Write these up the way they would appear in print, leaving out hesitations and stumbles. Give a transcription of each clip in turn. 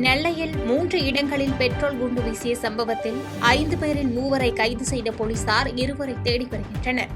நெல்லையில் 3 இடங்களில் பெட்ரோல் குண்டு வீசிய சம்பவத்தில் 5 பேரில் 3 கைது செய்த போலீசார் 2 தேடி வருகின்றனர்.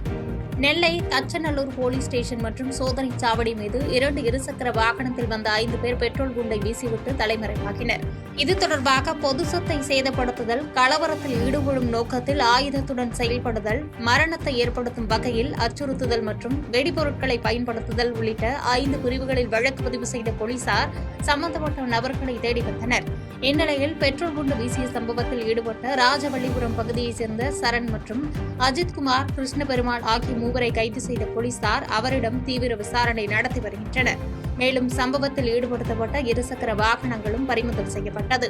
நெல்லை தச்சநல்லூர் போலீஸ் ஸ்டேஷன் மற்றும் சோதனை சாவடி மீது 2 இருசக்கர வாகனத்தில் வந்த 5 பேர் பெட்ரோல் குண்டை வீசிவிட்டு தலைமறைவாகினர். இது தொடர்பாக பொது சொத்தை சேதப்படுத்துதல், கலவரத்தில் ஈடுபடும் நோக்கத்தில் ஆயுதத்துடன் செயல்படுதல், மரணத்தை ஏற்படுத்தும் வகையில் அச்சுறுத்துதல் மற்றும் வெடிபொருட்களை பயன்படுத்துதல் உள்ளிட்ட 5 பிரிவுகளில் வழக்கு பதிவு செய்த போலீசார் சம்பந்தப்பட்ட நபர்களை தேடி வந்தனர். இந்நிலையில் பெட்ரோல் குண்டு வீசிய சம்பவத்தில் ஈடுபட்ட ராஜவள்ளிபுரம் பகுதியைச் சேர்ந்த சரண் மற்றும் அஜித்குமார், கிருஷ்ணபெருமாள் ஆகிய 3 கைது செய்த போலீசார் அவரிடம் தீவிர விசாரணை நடத்தி வருகின்றனர். மேலும் சம்பவத்தில் ஈடுபடுத்தப்பட்ட இருசக்கர வாகனங்களும் பறிமுதல் செய்யப்பட்டது.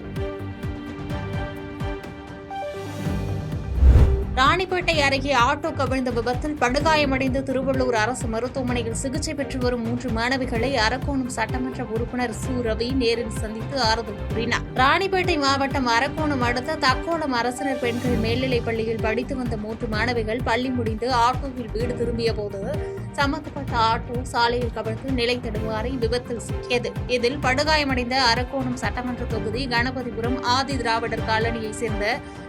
ராணிப்பேட்டை அருகே ஆட்டோ கவிழ்ந்த விபத்தில் படுகாயமடைந்த திருவள்ளூர் அரசு மருத்துவமனையில் சிகிச்சை பெற்று வரும் 3 மாணவிகளை அரக்கோணம் சட்டமன்ற உறுப்பினர் சு. ரவி நேரில் சந்தித்து ஆறுதல் கூறினார். ராணிப்பேட்டை மாவட்டம் அரக்கோணம் அடுத்த தக்கோலம் அரசினர் பெண்கள் மேல்நிலைப் பள்ளியில் படித்து வந்த 3 மாணவிகள் பள்ளி முடிந்து ஆட்டோவில் வீடு திரும்பிய போது சம்பந்தப்பட்ட ஆட்டோ சாலையில் கவிழ்ந்து நிலை தடுமாறி விபத்தில் சிக்கியது. இதில் படுகாயமடைந்த அரக்கோணம் சட்டமன்ற தொகுதி கணபதிபுரம் ஆதி திராவிடர் காலனியைச் சேர்ந்த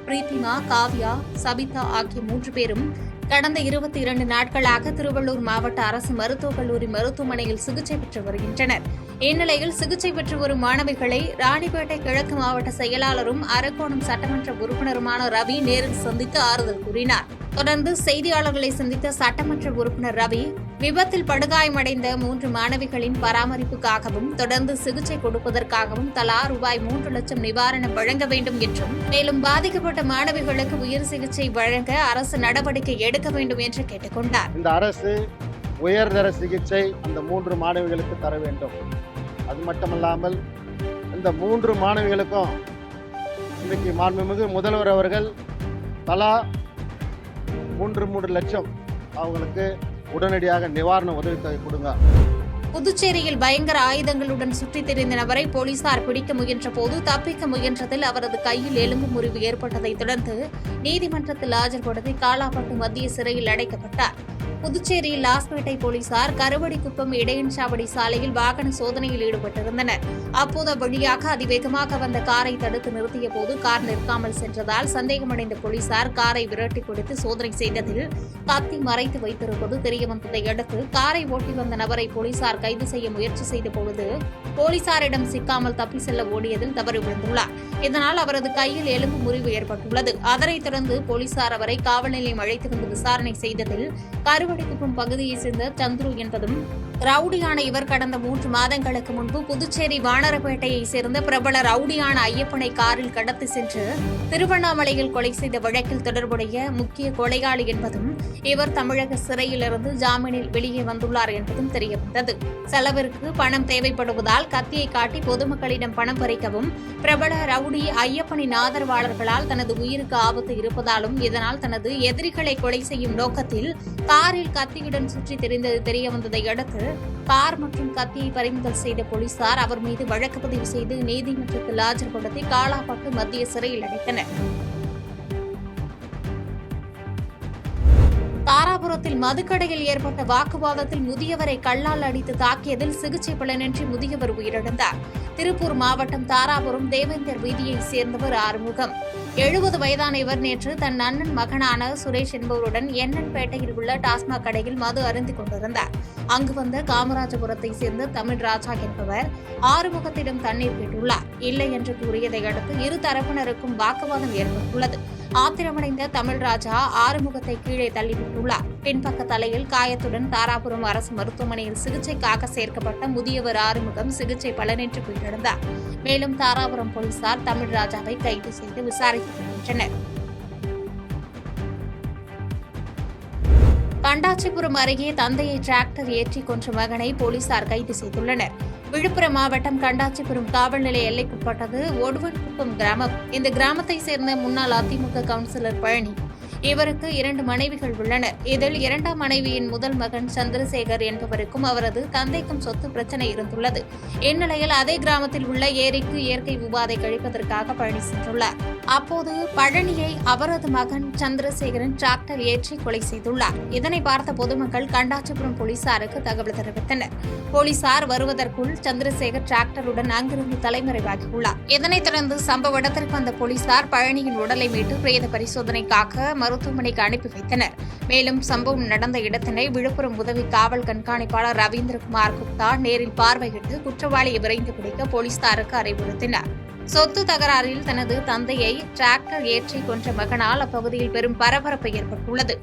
பிரீத்திமா, காவ்யா, சபிதா ஆகிய 3 பேரும் கடந்த 22 நாட்களாக திருவள்ளூர் மாவட்ட அரசு மருத்துவக் கல்லூரி மருத்துவமனையில் சிகிச்சை பெற்று வருகின்றனர். இந்நிலையில் சிகிச்சை பெற்று வரும் மாணவிகளை ராணிப்பேட்டை கிழக்கு மாவட்ட செயலாளரும் அரக்கோணம் சட்டமன்ற உறுப்பினருமான ரவி நேரில் சந்தித்து ஆறுதல் கூறினார். தொடர்ந்து செய்தியாளர்களை சந்தித்த சட்டமன்ற உறுப்பினர் ரவி, விபத்தில் படுகாயமடைந்த 3 மாணவிகளின் பராமரிப்புக்காகவும் தொடர்ந்து சிகிச்சை கொடுப்பதற்காகவும் தலா ரூபாய் 3 லட்சம் நிவாரணம் வழங்க வேண்டும் என்றும், மேலும் பாதிக்கப்பட்ட மாணவிகளுக்கு உயர் சிகிச்சை வழங்க அரசு நடவடிக்கை எடுக்க வேண்டும் என்று கேட்டுக் கொண்டார். இந்த அரசு உயர்தர சிகிச்சை அந்த 3 மாணவிகளுக்கு தர வேண்டும். அது மட்டுமல்லாமல் இந்த 3 மாணவிகளுக்கும் இன்றைக்கு மாண்புமிகு முதல்வர் அவர்கள் தலா 3 லட்சம் அவங்களுக்கு உடனடியாக நிவாரண உதவித்தொகை கொடுங்க. புதுச்சேரியில் பயங்கர ஆயுதங்களுடன் சுற்றித் திரிந்த நபரை போலீசார் பிடிக்க முயன்ற போது தப்பிக்க முயன்றதில் அவரது கையில் எலும்பு முறிவு ஏற்பட்டதைத் தொடர்ந்து நீதிமன்றத்தில் ஆஜர்படுத்தி காலாப்பட்டு மத்திய சிறையில் அடைக்கப்பட்டார். புதுச்சேரியில் லாஸ்பேட்டை போலீசார் கருவடிக்குப்பம் இடையன்சாவடி சாலையில் வாகன சோதனையில் ஈடுபட்டிருந்தனர். அப்போது வழியாக அதிவேகமாக வந்த காரை தடுத்து நிறுத்திய போது கார் நிற்காமல் சென்றதால் சந்தேகமடைந்த போலீசார் காரை விரட்டி பிடித்து சோதனை செய்ததில் கத்தி மறைத்து வைத்திருப்பது தெரியவந்ததை அடுத்து காரை ஓட்டி வந்த நபரை போலீசார் கைது செய்ய முயற்சி செய்த பொழுது போலீசாரிடம் சிக்காமல் தப்பி செல்ல ஓடியதில் தவறி விழுந்துள்ளார். இதனால் அவரது கையில் எலும்பு முறிவு ஏற்பட்டுள்ளது. அதனைத் தொடர்ந்து போலீசார் அவரை காவல் நிலையம் அழைத்து வந்து விசாரணை செய்ததில் கருவடிக்குப்பம் பகுதியைச் சேர்ந்த சந்துரு என்பதும் ரவுடியான இவர் கடந்த 3 மாதங்களுக்கு முன்பு புதுச்சேரி வானரப்பேட்டையைச் சேர்ந்த பிரபல ரவுடியான ஐயப்பனை காரில் கடத்தி சென்று திருவண்ணாமலையில் கொலை செய்த வழக்கில் தொடர்புடைய முக்கிய கொலையாளி என்பதும், இவர் தமிழக சிறையிலிருந்து ஜாமீனில் வெளியே வந்துள்ளார் என்பதும் தெரியவந்தது. செலவிற்கு பணம் தேவைப்படுவதால் கத்தியை காட்டி பொதுமக்களிடம் பணம் பறிக்கவும், பிரபல ரவுடி ஐயப்பனின் ஆதரவாளர்களால் தனது உயிருக்கு ஆபத்து இருப்பதாலும் இதனால் தனது எதிரிகளை கொலை செய்யும் நோக்கத்தில் காரில் கத்தியுடன் சுற்றி தெரிந்தது தெரியவந்ததை அடுத்து கார் மற்றும் கத்தியை பறிமுதல் செய்த போலீசார் அவர் மீது வழக்கு பதிவு செய்து நீதிமன்றத்தில் ஆஜர்படுத்தி காலாப்பட்டு மத்திய சிறையில் அடைத்தனர். தாராபுரத்தில் மதுக்கடையில் ஏற்பட்ட வாக்குவாதத்தில் முதியவரை கல்லால் அடித்து தாக்கியதில் சிகிச்சை பலனின்றி முதியவர் உயிரிழந்தார். திருப்பூர் மாவட்டம் தாராபுரம் தேவேந்தர் வீதியைச் சேர்ந்தவர் ஆறுமுகம். 70 வயதான இவர் நேற்று தன் அண்ணன் மகனான சுரேஷ் என்பவருடன் எண்ணன்பேட்டையில் உள்ள டாஸ்மாக் கடையில் மது அருந்திக் கொண்டிருந்தார். அங்கு வந்த காமராஜபுரத்தைச் சேர்ந்த தமிழ் ராஜா என்பவர் ஆறுமுகத்திடம் தண்ணீர் கேட்டுள்ளார். இல்லை என்று கூறியதை அடுத்து இரு தரப்பினருக்கும் வாக்குவாதம் ஏற்பட்டுள்ளது. ஆத்திரமடைந்த தமிழ்ராஜா ஆறுமுகத்தை கீழே தள்ளிவிட்டுள்ளார். பின்பக்க தலையில் காயத்துடன் தாராபுரம் அரசு மருத்துவமனையில் சிகிச்சைக்காக சேர்க்கப்பட்ட முதியவர் ஆறுமுகம் சிகிச்சை பலனின்றி உயிரிழந்தார். மேலும் தாராபுரம் போலீசார் தமிழ்ராஜாவை கைது செய்து விசாரித்து வருகின்றனர். கண்டாச்சிபுரம் அருகே தந்தையை டிராக்டர் ஏற்றி கொன்ற மகனை போலீசார் கைது செய்துள்ளனர். விழுப்புரம் மாவட்டம் கண்டாச்சிபுரம் காவல் நிலைய எல்லைக்குட்பட்டது ஒடுவன்குப்பம் கிராமம். இந்த கிராமத்தை சேர்ந்த முன்னாள் அதிமுக கவுன்சிலர் பழனி இவருக்கு 2 மனைவிகள் உள்ளனர். இதில் 2ஆம் மனைவியின் முதல் மகன் சந்திரசேகர் என்பவருக்கும் அவரது தந்தைக்கும் சொத்து பிரச்சனை இருந்துள்ளது. இந்நிலையில் அதே கிராமத்தில் உள்ள ஏரிக்கு இயற்கை உபாதை கழிப்பதற்காக பழனி சென்றுள்ளார். அப்போது பழனியை அவரது மகன் சந்திரசேகரன் டிராக்டர் ஏற்றி கொலை செய்துள்ளார். இதனை பார்த்த பொதுமக்கள் கண்டாச்சிபுரம் போலீசாருக்கு தகவல் தெரிவித்தனர். போலீசார் வருவதற்குள் சந்திரசேகர் டிராக்டருடன் அங்கிருந்து தலைமறைவாகியுள்ளார். இதனைத் தொடர்ந்து சம்பவ இடத்திற்கு வந்த போலீசார் பழனியின் உடலை மீட்டு பிரேத பரிசோதனைக்காக மருத்துவமனைக்கு அனுப்பி வைத்தனர். மேலும் சம்பவம் நடந்த இடத்தினை விழுப்புரம் உதவி காவல் கண்காணிப்பாளர் ரவீந்திரகுமார் குப்தா நேரில் பார்வையிட்டு குற்றவாளியை விரைந்து பிடிக்க போலீசாருக்கு அறிவுறுத்தினார். சொத்து தகராறில் தனது தந்தையை டிராக்டர் ஏற்றி கொன்ற மகனால் அப்பகுதியில் பெரும் பரபரப்பு ஏற்பட்டுள்ளது.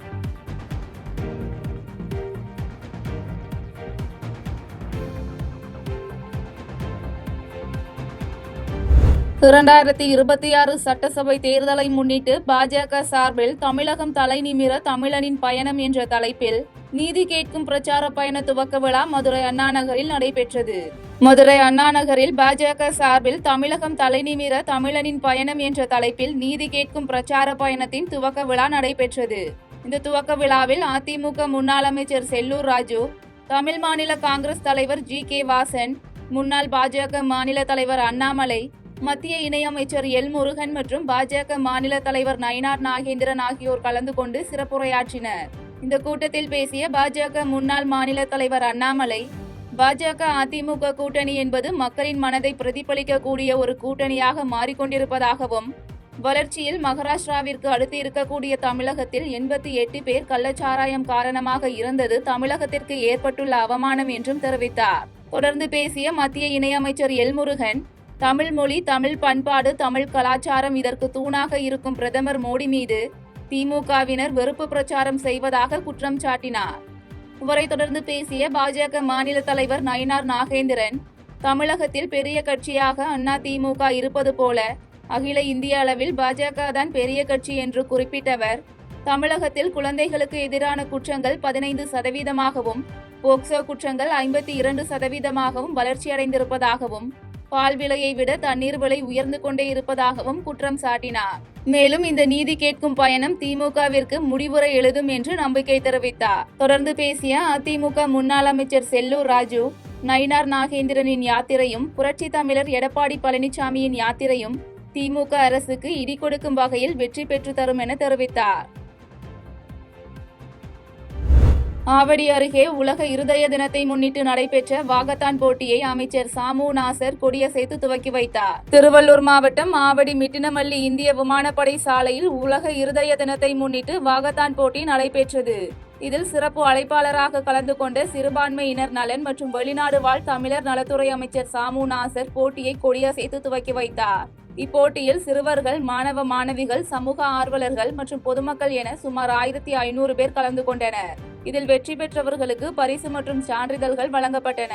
இரண்டாயிரத்தி 26 சட்டசபை தேர்தலை முன்னிட்டு பாஜக சார்பில் தமிழகம் தலை நிமிர தமிழனின் பயணம் என்ற தலைப்பில் நீதி கேட்கும் பிரச்சார பயண துவக்க விழா மதுரை அண்ணா நகரில் நடைபெற்றது. மதுரை அண்ணா நகரில் பாஜக சார்பில் தமிழகம் தலை நிமிர தமிழனின் பயணம் என்ற தலைப்பில் நீதி கேட்கும் பிரச்சார பயணத்தின் துவக்க விழா நடைபெற்றது. இந்த துவக்க விழாவில் அதிமுக முன்னாள் அமைச்சர் செல்லூர் ராஜு, தமிழ் மாநில காங்கிரஸ் தலைவர் ஜி.கே. வாசன், முன்னாள் பாஜக மாநில தலைவர் அண்ணாமலை, மத்திய இணையமைச்சர் எல். முருகன் மற்றும் பாஜக மாநில தலைவர் நயினார் நாகேந்திரன் ஆகியோர் கலந்து கொண்டு சிறப்புரையாற்றினர். இந்த கூட்டத்தில் பேசிய பாஜக முன்னாள் மாநில தலைவர் அண்ணாமலை, பாஜக அதிமுக கூட்டணி என்பது மக்களின் மனதை பிரதிபலிக்கக்கூடிய ஒரு கூட்டணியாக மாறிக்கொண்டிருப்பதாகவும், வளர்ச்சியில் மகாராஷ்டிராவிற்கு அடுத்து இருக்கக்கூடிய தமிழகத்தில் 88 பேர் கள்ளச்சாராயம் காரணமாக இறந்தது தமிழகத்திற்கு ஏற்பட்டுள்ள அவமானம் என்றும் தெரிவித்தார். தொடர்ந்து பேசிய மத்திய இணையமைச்சர் எல். முருகன், தமிழ் மொழி, தமிழ் பண்பாடு, தமிழ் கலாச்சாரம் இதற்கு தூணாக இருக்கும் பிரதமர் மோடி மீது திமுகவினர் வெறுப்பு பிரச்சாரம் செய்வதாக குற்றம் சாட்டினார். இவரை தொடர்ந்து பேசிய பாஜக மாநில தலைவர் நயினார் நாகேந்திரன், தமிழகத்தில் பெரிய கட்சியாக அதிமுக இருப்பது போல அகில இந்திய அளவில் பாஜக தான் பெரிய கட்சி என்று குறிப்பிட்டவர், தமிழகத்தில் குழந்தைகளுக்கு எதிரான குற்றங்கள் 15%, போக்சோ குற்றங்கள் 52%, வளர்ச்சியடைந்திருப்பதாகவும், பால் விலையை விட தண்ணீர் விலை உயர்ந்து கொண்டே இருப்பதாகவும் குற்றம் சாட்டினார். மேலும் இந்த நீதி கேட்கும் பயணம் திமுகவிற்கு முடிவுரை எழுதும் என்று நம்பிக்கை தெரிவித்தார். தொடர்ந்து பேசிய அதிமுக முன்னாள் அமைச்சர் செல்லூர் ராஜு, நயினார் நாகேந்திரனின் யாத்திரையும் புரட்சி தமிழர் எடப்பாடி பழனிசாமியின் யாத்திரையும் திமுக அரசுக்கு இடி கொடுக்கும் வகையில் வெற்றி பெற்று தரும் என தெரிவித்தார். ஆவடி அருகே உலக இருதய தினத்தை முன்னிட்டு நடைபெற்ற வாகத்தான் போட்டியை அமைச்சர் சாமு நாசர் கொடியசைத்து துவக்கி வைத்தார். திருவள்ளூர் மாவட்டம் ஆவடி மிட்டினமல்லி இந்திய விமானப்படை சாலையில் உலக இருதய தினத்தை முன்னிட்டு வாகத்தான் போட்டி நடைபெற்றது. இதில் சிறப்பு அழைப்பாளராக கலந்து கொண்ட சிறுபான்மையினர் நலன் மற்றும் வெளிநாடு வாழ் தமிழர் நலத்துறை அமைச்சர் சாமு நாசர் போட்டியை கொடியசைத்து துவக்கி வைத்தார். இப்போட்டியில் சிறுவர்கள், மாணவ மாணவிகள், சமூக ஆர்வலர்கள் மற்றும் பொதுமக்கள் என சுமார் 1500 பேர் கலந்து கொண்டனர். இதில் வெற்றி பெற்றவர்களுக்கு பரிசு மற்றும் சான்றிதழ்கள் வழங்கப்பட்டன.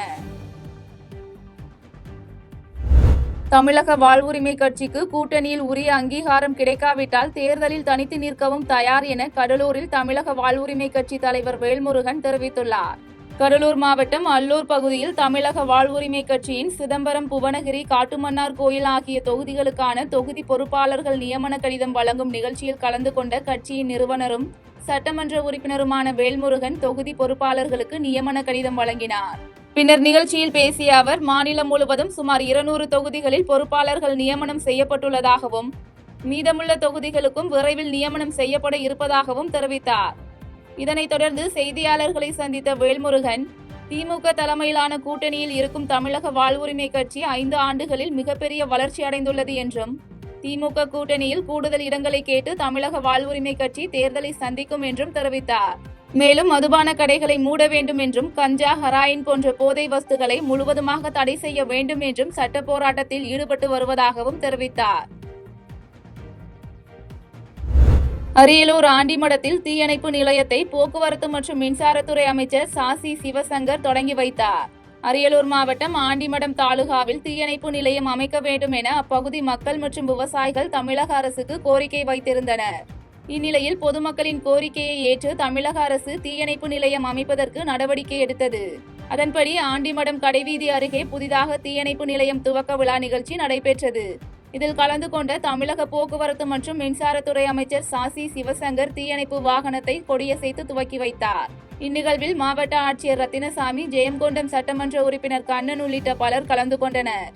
தமிழக வாழ்வுரிமை கட்சிக்கு கூட்டணியில் உரிய அங்கீகாரம் கிடைக்காவிட்டால் தேர்தலில் தனித்து நிற்கவும் தயார் என கடலூரில் தமிழக வாழ்வுரிமை கட்சி தலைவர் வேல்முருகன் தெரிவித்துள்ளார். கடலூர் மாவட்டம் அல்லூர் பகுதியில் தமிழக வாழ்வுரிமை கட்சியின் சிதம்பரம், புவனகிரி, காட்டுமன்னார் கோயில் ஆகிய தொகுதிகளுக்கான தொகுதி பொறுப்பாளர்கள் நியமன கடிதம் வழங்கும் நிகழ்ச்சியில் கலந்து கொண்ட கட்சியின் நிறுவனரும் சட்டமன்ற உறுப்பினருமான வேல்முருகன் தொகுதி பொறுப்பாளர்களுக்கு நியமன கடிதம் வழங்கினார். பின்னர் நிகழ்ச்சியில் பேசிய அவர், மாநிலம் முழுவதும் சுமார் 200 தொகுதிகளில் பொறுப்பாளர்கள் நியமனம் செய்யப்பட்டுள்ளதாகவும், மீதமுள்ள தொகுதிகளுக்கும் விரைவில் நியமனம் செய்யப்பட இருப்பதாகவும் தெரிவித்தார். இதனைத் தொடர்ந்து செய்தியாளர்களை சந்தித்த வேல்முருகன், திமுக தலைமையிலான கூட்டணியில் இருக்கும் தமிழக வாழ்வுரிமை கட்சி 5 ஆண்டுகளில் மிகப்பெரிய வளர்ச்சி அடைந்துள்ளது என்றும், திமுக கூட்டணியில் கூடுதல் இடங்களை கேட்டு தமிழக வாழ்வுரிமை கட்சி தேர்தலை சந்திக்கும் என்றும் தெரிவித்தார். மேலும் மதுபான கடைகளை மூட வேண்டும் என்றும், கஞ்சா, ஹெராயின் போன்ற போதை வஸ்துகளை முழுவதுமாக தடை செய்ய வேண்டும் என்றும் சட்ட போராட்டத்தில் ஈடுபட்டு வருவதாகவும் தெரிவித்தார். அரியலூர் ஆண்டிமடத்தில் தீயணைப்பு நிலையத்தை போக்குவரத்து மற்றும் மின்சாரத்துறை அமைச்சர் சாசி சிவசங்கர் தொடங்கி வைத்தார். அரியலூர் மாவட்டம் ஆண்டிமடம் தாலுகாவில் தீயணைப்பு நிலையம் அமைக்க வேண்டும் என அப்பகுதி மக்கள் மற்றும் விவசாயிகள் தமிழக அரசுக்கு கோரிக்கை வைத்திருந்தனர். இந்நிலையில் பொதுமக்களின் கோரிக்கையை ஏற்று தமிழக அரசு தீயணைப்பு நிலையம் அமைப்பதற்கு நடவடிக்கை எடுத்தது. அதன்படி ஆண்டிமடம் கடைவீதி அருகே புதிதாக தீயணைப்பு நிலையம் துவக்க விழா நிகழ்ச்சி நடைபெற்றது. இதில் கலந்து கொண்ட தமிழக போக்குவரத்து மற்றும் மின்சாரத்துறை அமைச்சர் சாசி சிவசங்கர் தீயணைப்பு வாகனத்தை கொடியசைத்து துவக்கி வைத்தார். இந்நிகழ்வில் மாவட்ட ஆட்சியர் ரத்தினசாமி, ஜெயங்கொண்டம் சட்டமன்ற உறுப்பினர் கண்ணன் உள்ளிட்ட பலர் கலந்து கொண்டனர்.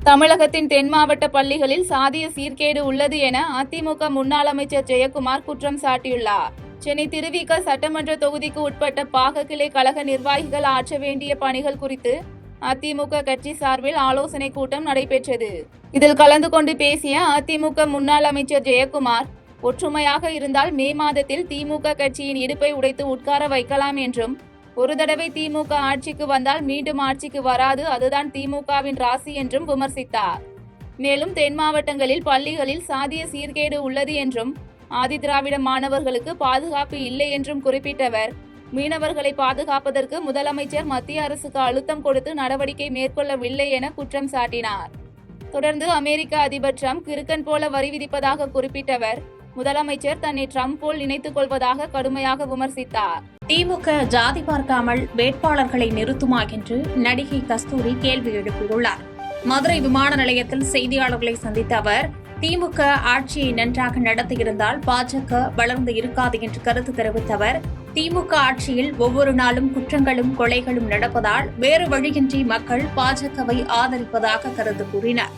தமிழகத்தின் தென் மாவட்ட பள்ளிகளில் சாதிய சீர்கேடு உள்ளது என அதிமுக முன்னாள் அமைச்சர் ஜெயக்குமார் குற்றம் சாட்டியுள்ளார். சென்னை திருவிக சட்டமன்ற தொகுதிக்கு உட்பட்ட பாகக்கிளை கழக நிர்வாகிகள் ஆற்ற வேண்டிய பணிகள் குறித்து அதிமுக கட்சி சார்பில் ஆலோசனை கூட்டம் நடைபெற்றது. இதில் கலந்து கொண்டு பேசிய அதிமுக முன்னாள் அமைச்சர் ஜெயக்குமார், ஒற்றுமையாக இருந்தால் மே மாதத்தில் திமுக கட்சியின் இடுப்பை உடைத்து உட்கார வைக்கலாம் என்றும், ஒரு தடவை திமுக ஆட்சிக்கு வந்தால் மீண்டும் ஆட்சிக்கு வராது, அதுதான் திமுகவின் ராசி என்றும் விமர்சித்தார். மேலும் தென் மாவட்டங்களில் பள்ளிகளில் சாதிய சீர்கேடு உள்ளது என்றும், ஆதிதிராவிட மாணவர்களுக்கு பாதுகாப்பு இல்லை என்றும் குறிப்பிட்டவர், மீனவர்களை பாதுகாப்பதற்கு முதலமைச்சர் மத்திய அரசுக்கு அழுத்தம் கொடுத்து நடவடிக்கை மேற்கொள்ளவில்லை என குற்றம் சாட்டினார். தொடர்ந்து அமெரிக்க அதிபர் டிரம்ப் கிறுக்கன் போல வரி விதிப்பதாக குறிப்பிட்டவர், முதலமைச்சர் தன்னை டிரம்ப் போல் நினைத்துக் கொள்வதாக கடுமையாக விமர்சித்தார். திமுக ஜாதி பார்க்காமல் வேட்பாளர்களை நிறுத்துமா என்று நடிகை கஸ்தூரி கேள்வி எழுப்பியுள்ளார். மதுரை விமான நிலையத்தில் செய்தியாளர்களை சந்தித்த அவர், திமுக ஆட்சியை நன்றாக நடத்தியிருந்தால் பாஜக வளர்ந்து இருக்காது என்று கருத்து தெரிவித்த அவர், திமுக ஆட்சியில் ஒவ்வொரு நாளும் குற்றங்களும் கொலைகளும் நடப்பதால் வேறு வழியின்றி மக்கள் பாஜகவை ஆதரிப்பதாக கருத்து கூறினார்.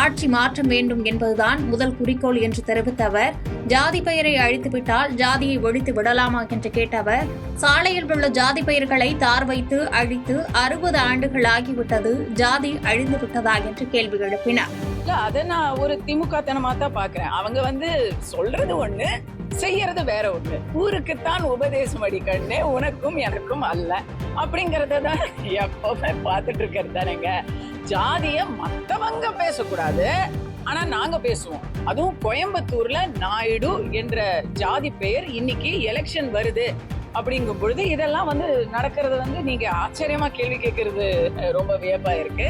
ஆட்சி மாற்றம் வேண்டும் என்பதுதான் முதல் குறிக்கோள் என்று தெரிவித்த அவர், ஜாதி பெயரை அழித்துவிட்டால் ஜாதியை ஒழித்து விடலாமா என்று கேட்ட அவர், சாலையில் உள்ள ஜாதி பெயர்களை தார் வைத்து அழித்து 60 ஆண்டுகள் ஆகிவிட்டது, ஜாதி அழிந்து விட்டதா என்று கேள்வி எழுப்பினார். அதை நான் ஒரு திமுக தனமா தான் பாக்குறேன். அவங்க சொல்றது ஒண்ணு, செய்யறது வேற ஒண்ணு. ஊருக்குத்தான் உபதேசம் அடிக்கண்ணே, உனக்கும் எனக்கும் அல்ல அப்படிங்கறதான் எப்பவுமே பார்த்துட்டு இருக்கிறது தானேங்க. ஜாதிய மத்தவங்க பேசக்கூடாது, ஆனா நாங்க பேசுவோம். அதுவும் கோயம்புத்தூர்ல நாயுடு என்ற ஜாதி பெயர் இன்னைக்கு எலெக்ஷன் வருது அப்படிங்கும் பொழுது இதெல்லாம் நடக்கிறது நீங்க ஆச்சரியமா கேள்வி கேட்கறது ரொம்ப வியப்பா இருக்கு.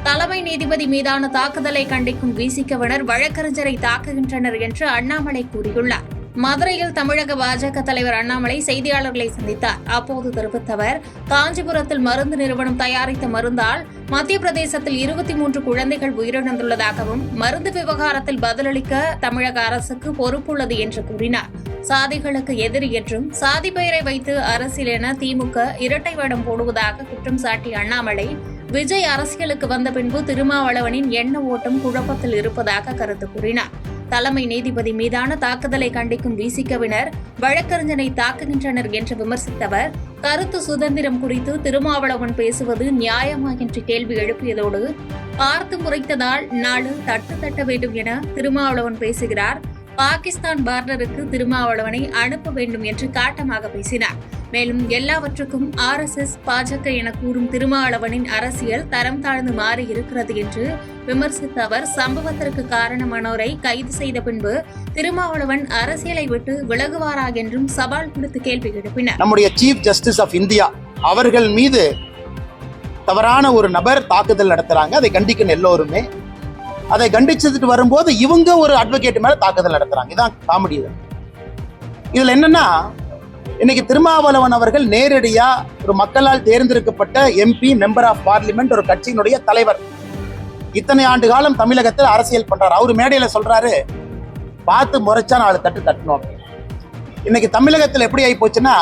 தலைமை நீதிபதி மீதான தாக்குதலை கண்டிக்கும் விசிகவினர் வழக்கறிஞரை தாக்குகின்றனர் என்று அண்ணாமலை கூறியுள்ளார். மதுரையில் தமிழக பாஜக தலைவர் அண்ணாமலை செய்தியாளர்களை சந்தித்தார். அப்போது தெரிவித்த அவர், காஞ்சிபுரத்தில் மருந்து நிறுவனம் தயாரித்த மருந்தால் மத்திய பிரதேசத்தில் 23 குழந்தைகள் உயிரிழந்துள்ளதாகவும், மருந்து விவகாரத்தில் பதிலளிக்க தமிழக அரசுக்கு பொறுப்புள்ளது என்று கூறினார். சாதிகளுக்கு எதிரி என்றும், சாதி பெயரை வைத்து அரசியல் என திமுக இரட்டை வேடம் போடுவதாக குற்றம் சாட்டிய அண்ணாமலை, விஜய் அரசியலுக்கு வந்த பின்பு திருமாவளவனின் எண்ண ஓட்டம் குழப்பத்தில் இருப்பதாக கருத்து கூறினார். தலைமை நீதிபதி மீதான தாக்குதலை கண்டிக்கும் விசிகவினர் வழக்கறிஞரை தாக்குகின்றனர் என்று விமர்சித்தவர், கருத்து சுதந்திரம் குறித்து திருமாவளவன் பேசுவது நியாயமா என்று கேள்வி எழுப்பியதோடு, பார்த்து முறைத்ததால் நாடு தட்டு தட்ட வேண்டும் என திருமாவளவன் பேசுகிறார், பாகிஸ்தான் பார்டருக்கு திருமாவளவனை அனுப்ப வேண்டும் என்று காட்டமாக பேசினார். மேலும் எல்லாவற்றுக்கும் RSS பாஜக என கூறும் திருமாவளவனின் அரசியல் தரம் தாழ்ந்து மாறி இருக்கிறது என்று விமர்சித்த அவர், சம்பவத்திற்கு காரணமானோரை கைது செய்த பின்பு திருமாவளவன் அரசியலை விட்டு விலகுவாரா என்றும் சவால் கொடுத்து கேள்வி எழுப்பினார். நம்முடைய சீஃப் ஜஸ்டிஸ் ஆஃப் இந்தியா அவர்கள் மீது தவறான ஒரு நபர் தாக்குதல் நடத்துறாங்க. அதை கண்டிக்கணும் எல்லோருமே. அதை கண்டிச்சுட்டு வரும்போது இவங்க ஒரு அட்வொகேட் மேல தாக்குதல் நடத்துறாங்க. இதான் காமெடி. இதுல என்னன்னா, இன்னைக்கு திருமாவளவன் அவர்கள் நேரடியா ஒரு மக்களால் தேர்ந்தெடுக்கப்பட்ட MP, மெம்பர் ஆஃப் பார்லிமெண்ட், ஒரு கட்சியினுடைய தலைவர். இத்தனை ஆண்டு காலம் தமிழகத்தில் அரசியல் பண்றாரு. அவரு மேடையில சொல்றாரு, பார்த்து முறைச்சா 4 தட்டு தட்டணும். இன்னைக்கு தமிழகத்தில் எப்படி ஆகி போச்சுன்னா,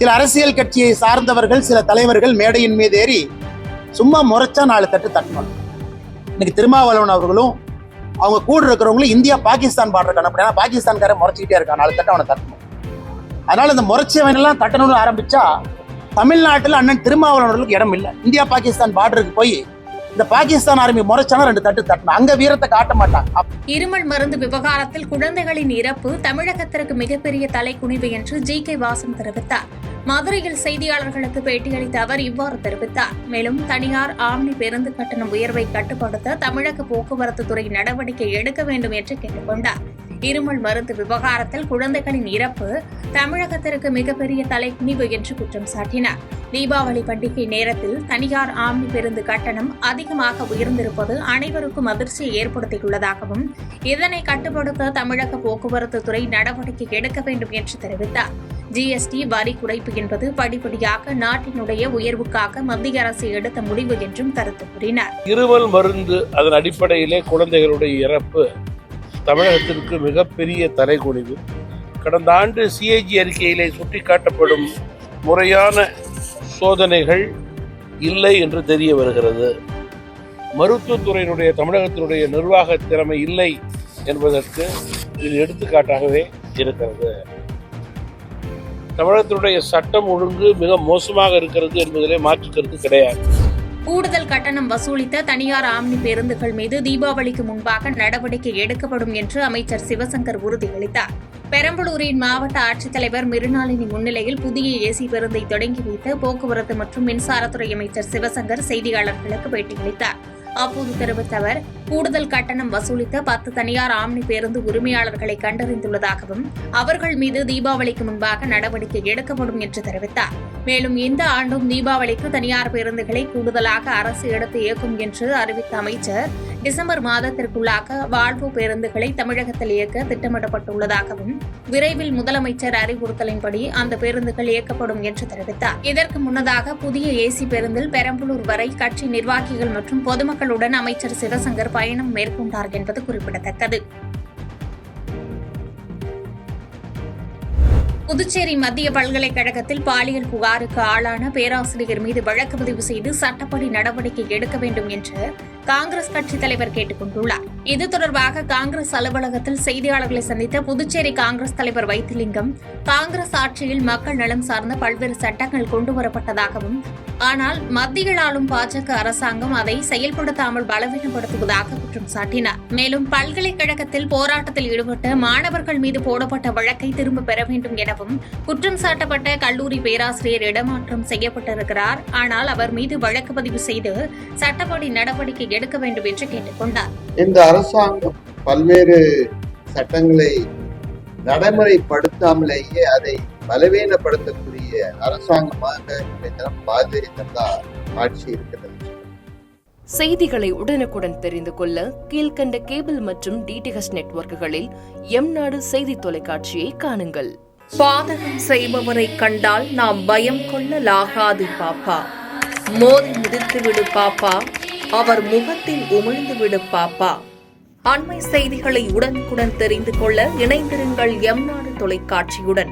சில அரசியல் கட்சியை சார்ந்தவர்கள், சில தலைவர்கள் மேடையின் மீது ஏறி சும்மா முறைச்சா 4 தட்டு தட்டணும். இன்னைக்கு திருமாவளவன் அவர்களும் அவங்க கூட இருக்கிறவங்களும் இந்தியா பாகிஸ்தான் பார்டர் அனுப்பினா, பாகிஸ்தான்காரன் முறைச்சிக்கிட்டே இருக்கான், 4 தட்டு அவனை தட்டணும். அதனால இந்த முறைச்சவனெல்லாம் தட்டணும்னு ஆரம்பிச்சா தமிழ்நாட்டில் அண்ணன் திருமாவளவர்களுக்கு இடம் இல்லை. இந்தியா பாகிஸ்தான் பார்டருக்கு போய் இந்த பாகிஸ்தான் ஆர்மி முறைச்சானா 2 தட்டு தட்டணும். அங்க வீரத்தை காட்ட மாட்டாங்க. இருமல் மருந்து விவகாரத்தில் குழந்தைகளின் இறப்பு தமிழகத்திற்கு மிகப்பெரிய தலைக்குனிவு என்று GK வாசன் தெரிவித்தார். மதுரையில் செய்தியாளர்களுக்கு பேட்டியளித்த அவர் இவ்வாறு தெரிவித்தார். மேலும் தனியார் ஆம்னி பேருந்து கட்டணம் உயர்வை கட்டுப்படுத்த தமிழக போக்குவரத்து துறை நடவடிக்கை எடுக்க வேண்டும் என்று கேட்டுக் கொண்டார். இருமல் மருந்து விவகாரத்தில் குழந்தைகளின் இறப்பு தமிழகத்திற்கு மிகப்பெரிய தலைக்குனிவு என்று குற்றம் சாட்டினார். தீபாவளி பண்டிகை நேரத்தில் தனியார் ஆம்னி பேருந்து கட்டணம் அதிகமாக உயர்ந்திருப்பது அனைவருக்கும் அதிர்ச்சியை ஏற்படுத்தியுள்ளதாகவும், இதனை கட்டுப்படுத்த தமிழக போக்குவரத்து துறை நடவடிக்கை எடுக்க வேண்டும் என்று தெரிவித்தார். ஜிஎஸ்டி வரி குறைப்பு என்பது படிப்படியாக நாட்டினுடைய உயர்வுக்காக மத்திய அரசு எடுத்த முடிவு என்றும் கருத்து கூறினார். இருமல் மருந்து அதன் அடிப்படையிலே குழந்தைகளுடைய இறப்பு தமிழகத்திற்கு மிகப்பெரிய தலைகுனிவு. கடந்த ஆண்டு சிஏஜி அறிக்கையிலே சுட்டிக்காட்டப்படும் முறையான சோதனைகள் இல்லை என்று தெரிய வருகிறது. மருத்துவத்துறையினுடைய தமிழகத்தினுடைய நிர்வாக திறமை இல்லை என்பதற்கு இது எடுத்துக்காட்டாகவே இருக்கிறது. தமிழகத்தினுடைய சட்டம் ஒழுங்கு மிக மோசமாக இருக்கிறது என்பதிலே மாற்று கருத்து கிடையாது. கூடுதல் கட்டணம் வசூலித்த தனியார் ஆம்னி பேருந்துகள் மீது தீபாவளிக்கு முன்பாக நடவடிக்கை எடுக்கப்படும் என்று அமைச்சர் சிவசங்கர் உறுதியளித்தார். பெரம்பலூரின் மாவட்ட ஆட்சித்தலைவர் மிருணாளினி முன்னிலையில் புதிய ஏசி பேருந்தை தொடங்கி வைத்த போக்குவரத்து மற்றும் மின்சாரத்துறை அமைச்சர் சிவசங்கர் செய்தியாளர்களுக்கு பேட்டியளித்தார். அப்போது தெரிவித்த அவர், கூடுதல் கட்டணம் வசூலித்த 10 தனியார் ஆம்னி பேருந்து உரிமையாளர்களை கண்டறிந்துள்ளதாகவும் அவர்கள் மீது தீபாவளிக்கு முன்பாக நடவடிக்கை எடுக்கப்படும் என்று தெரிவித்தார். மேலும் இந்த ஆண்டும் தீபாவளிக்கு தனியார் பேருந்துகளை கூடுதலாக அரசு எடுத்து இயக்கும் என்று அறிவித்த அமைச்சர், டிசம்பர் மாதத்திற்குள்ளாக வால்வோ பேருந்துகளை தமிழகத்தில் இயக்க திட்டமிடப்பட்டுள்ளதாகவும் விரைவில் முதலமைச்சர் அறிவுறுத்தலின்படி அந்த பேருந்துகள் இயக்கப்படும் என்று தெரிவித்தார். இதற்கு முன்னதாக புதிய ஏசி பேருந்தில் பெரம்பலூர் வரை கட்சி நிர்வாகிகள் மற்றும் பொதுமக்களுடன் அமைச்சர் சிவசங்கர் பயணம் மேற்கொண்டார் என்பது குறிப்பிடத்தக்கது. புதுச்சேரி மத்திய பல்கலைக்கழகத்தில் பாலியல் புகாருக்கு ஆளான பேராசிரியர் மீது வழக்கு பதிவு செய்து சட்டப்படி நடவடிக்கை எடுக்க வேண்டும் என்று காங்கிரஸ் கட்சித் தலைவர் கேட்டுக் கொண்டுள்ளார். இது தொடர்பாக காங்கிரஸ் அலுவலகத்தில் செய்தியாளர்களை சந்தித்த புதுச்சேரி காங்கிரஸ் தலைவர் வைத்திலிங்கம், காங்கிரஸ் ஆட்சியில் மக்கள் நலம் சார்ந்த பல்வேறு சட்டங்கள் கொண்டுவரப்பட்டதாகவும், ஆனால் மத்தியில் ஆளும் பாஜக அரசாங்கம் அதை செயல்படுத்தாமல் பலவீனப்படுத்துவதாக குற்றம் சாட்டினார். மேலும் பல்கலைக்கழகத்தில் போராட்டத்தில் ஈடுபட்ட மாணவர்கள் மீது போடப்பட்ட வழக்கை திரும்பப் பெற வேண்டும் எனவும், குற்றம் சாட்டப்பட்ட கல்லூரி பேராசிரியர் இடமாற்றம் செய்யப்பட்டிருக்கிறார், ஆனால் அவர் மீது வழக்கு பதிவு செய்து சட்டப்படி நடவடிக்கை எடுக்க வேண்டும் என்று கேட்டுக் கொண்டார். இந்த அரசாங்கம் பல்வேறு சட்டங்களை நடைமுறைப்படுத்தாமலேயே அதை பலவீனப்படுத்தக்கூடிய அரசாங்கமாக பாரதிய ஜனதா ஆட்சி இருக்கிறது. செய்திகளை உடனுக்குடன் தெரிந்து கொள்ள கீழ்கண்ட கேபிள் மற்றும் டிடிஎச் நெட்வொர்க்குகளில் எம்நாடு செய்தி தொலைக்காட்சியை காணுங்கள். பாதகம் செய்பவரை கண்டால் நாம் பயம் கொள்ளலாகாது பாப்பா. மோதி மிதித்து விடு பாப்பா, அவர் முகத்தில் உமிழ்ந்து விடு பாப்பா. அண்மை செய்திகளை உடனுக்குடன் தெரிந்து கொள்ள இணைந்திருங்கள் எம்நாடு தொலைக்காட்சியுடன்.